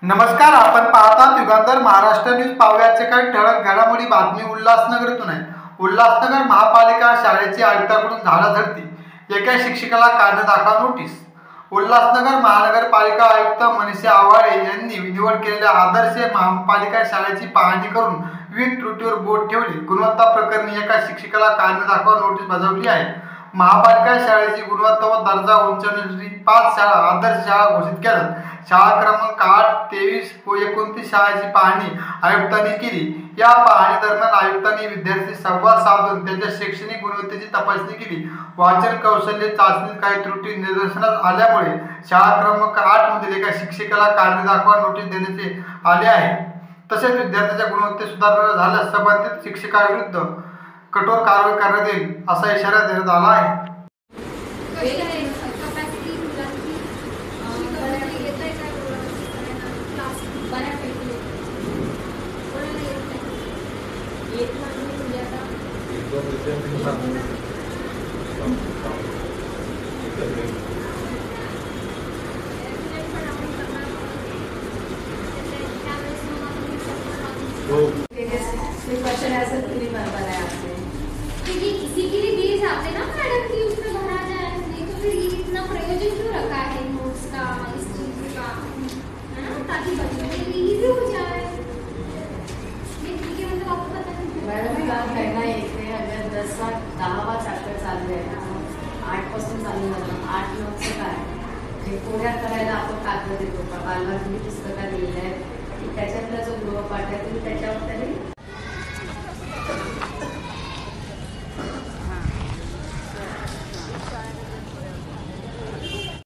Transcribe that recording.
नमस्कार, आपण पाहतात युगांतर महाराष्ट्र न्यूज. पाहुयाचे काही ठळक घडामोडी. बातमी उल्हासनगरतून आहे. उल्हासनगर महापालिका शाळेची आयुक्ताकडून झाडाझडती, एका शिक्षकाला कारण दाखवा नोटीस. उल्हासनगर महानगरपालिका आयुक्त मनीषा आवाळे यांनी निवड केलेल्या आदर्श महापालिका शाळेची पाहणी करून विविध त्रुटीवर बोट ठेवले. गुणवत्ता प्रकरणी एका शिक्षकाला कारण दाखवा नोटीस बजावली आहे. महापालिका शाळेची गुणवत्ता व दर्जा उंचावण्यासाठी 5 शाळा आदर्श शाळा घोषित केल्या. शाळा क्रमांक 8, 23 व 29 शाळांची पाहणी आयुक्तांनी केली. या पाहणी दरम्यान आयुक्तांनी विद्यार्थी संवाद साधून त्यांच्या शैक्षणिक गुणवत्तेची तपासणी केली. वाचन कौशल्य चाचणीत काही त्रुटी निदर्शनास आल्यामुळे शाळा क्रमांक 8 मधील एका शिक्षकाला कारणे दाखवा नोटीस देण्यात आले आहे. तसेच विद्यार्थ्यांच्या गुणवत्तेत सुधारणा झाल्यास संबंधित शिक्षकाविरुद्ध कठोर कारवाई करण्यात येईल असा इशारा देण्यात आला आहे. इसी के लिए दिए जाते ना मैडम कि उसमें भरा जाए, नहीं तो फिर ये इतना प्रयोजन क्यों रखा है नोट्स का, इस चीज का, है ना, ताकि बच्चों के लिए इजी हो जाए. ये ठीक है, मतलब आपको पता है मैडम का कहना है अगर 10वा चॅप्टर चालू आहे ना, 8 पासून चालू झालं, 8 नोटचं काय हे कोड्या करायला आपण कागद देतो का, बालवाडी पुस्तकात लिहिलं आहे की त्याच्यातला जो गृहपाठ आहे तुम्ही त्याच्यावर तरी